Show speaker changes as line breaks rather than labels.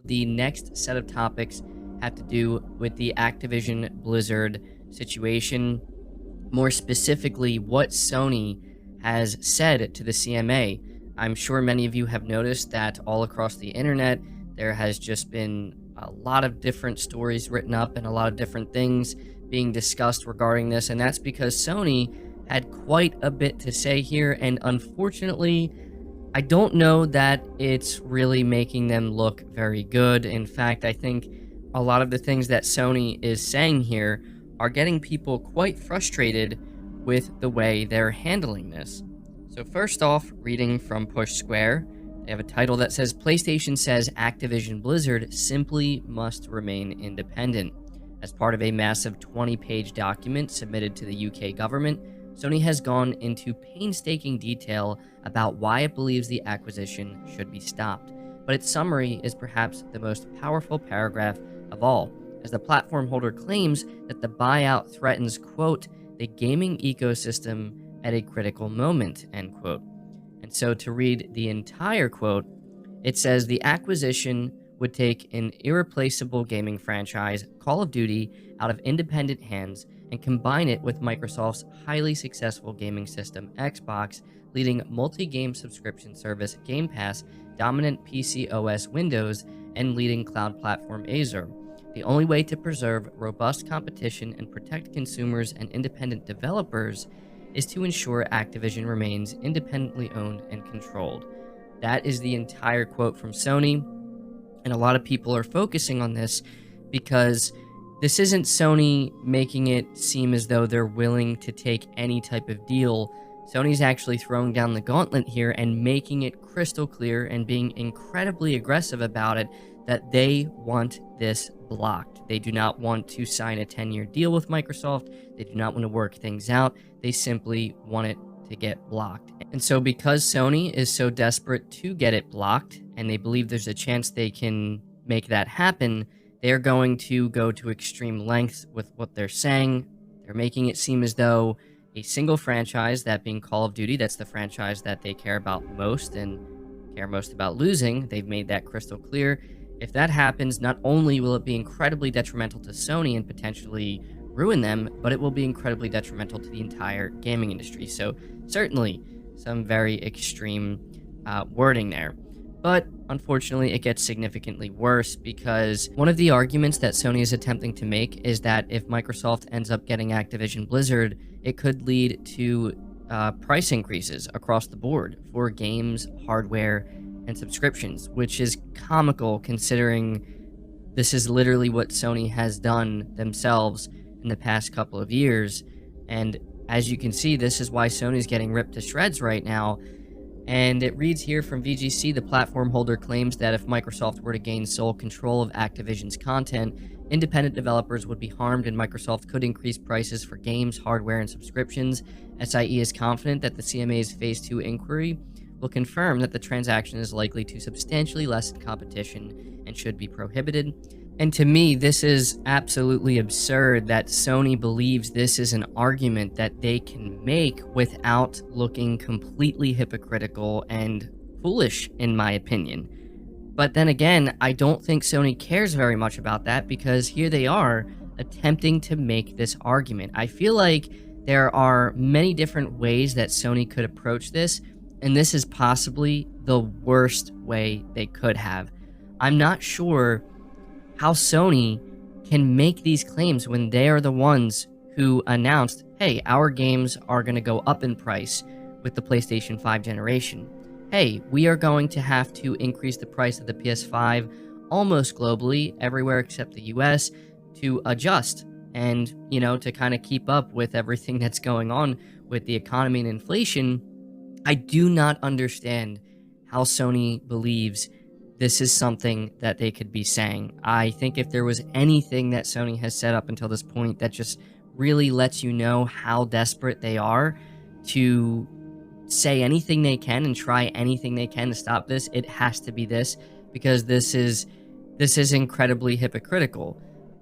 The next set of topics have to do with the Activision Blizzard situation, more specifically what Sony has said to the CMA. I'm sure many of you have noticed that all across the internet there has just been a lot of different stories written up and a lot of different things being discussed regarding this, and that's because Sony had quite a bit to say here, and unfortunately I don't know that it's really making them look very good. In fact, I think a lot of the things that Sony is saying here are getting people quite frustrated with the way they're handling this. So first off, reading from Push Square, they have a title that says, PlayStation says Activision Blizzard simply must remain independent. As part of a massive 20-page document submitted to the UK government, Sony has gone into painstaking detail about why it believes the acquisition should be stopped. But its summary is perhaps the most powerful paragraph of all, as the platform holder claims that the buyout threatens, quote, the gaming ecosystem at a critical moment, end quote. And so to read the entire quote, it says the acquisition would take an irreplaceable gaming franchise, Call of Duty, out of independent hands and combine it with Microsoft's highly successful gaming system, Xbox, leading multi-game subscription service, Game Pass, dominant PC OS Windows, and leading cloud platform Azure. The only way to preserve robust competition and protect consumers and independent developers is to ensure Activision remains independently owned and controlled. That is the entire quote from Sony, and a lot of people are focusing on this because this isn't Sony making it seem as though they're willing to take any type of deal. Sony's actually throwing down the gauntlet here and making it crystal clear and being incredibly aggressive about it that they want this blocked. They do not want to sign a 10-year deal with Microsoft. They do not want to work things out. They simply want it to get blocked. And so because Sony is so desperate to get it blocked, and they believe there's a chance they can make that happen, they're going to go to extreme lengths with what they're saying. They're making it seem as though a single franchise, that being Call of Duty, that's the franchise that they care about most and care most about losing. They've made that crystal clear. If that happens, not only will it be incredibly detrimental to Sony and potentially ruin them, but it will be incredibly detrimental to the entire gaming industry. So certainly some very extreme wording there. But unfortunately, it gets significantly worse because one of the arguments that Sony is attempting to make is that if Microsoft ends up getting Activision Blizzard, it could lead to price increases across the board for games, hardware, and subscriptions, which is comical considering this is literally what Sony has done themselves in the past couple of years. And as you can see, this is why Sony's getting ripped to shreds right now. And it reads here from VGC, the platform holder claims that if Microsoft were to gain sole control of Activision's content, independent developers would be harmed and Microsoft could increase prices for games, hardware, and subscriptions. SIE is confident that the CMA's Phase 2 inquiry will confirm that the transaction is likely to substantially lessen competition and should be prohibited. And to me, this is absolutely absurd that Sony believes this is an argument that they can make without looking completely hypocritical and foolish, in my opinion. But then again, I don't think Sony cares very much about that because here they are attempting to make this argument. I feel like there are many different ways that Sony could approach this, and this is possibly the worst way they could have. I'm not sure how Sony can make these claims when they are the ones who announced, hey, our games are going to go up in price with the PlayStation 5 generation. Hey, we are going to have to increase the price of the PS5 almost globally, everywhere except the US, to adjust and, to kind of keep up with everything that's going on with the economy and inflation. I do not understand how Sony believes this is something that they could be saying. I think if there was anything that Sony has set up until this point that just really lets you know how desperate they are to say anything they can and try anything they can to stop this, it has to be this, because this is incredibly hypocritical.